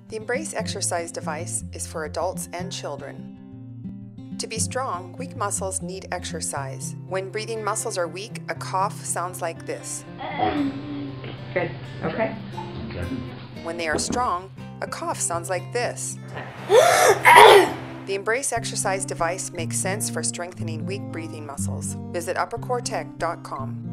The EmBrace exercise device is for adults and children. To be strong, weak muscles need exercise. When breathing muscles are weak, a cough sounds like this. Good. Okay. When they are strong, a cough sounds like this. The EmBrace exercise device makes sense for strengthening weak breathing muscles. Visit uppercoretech.com.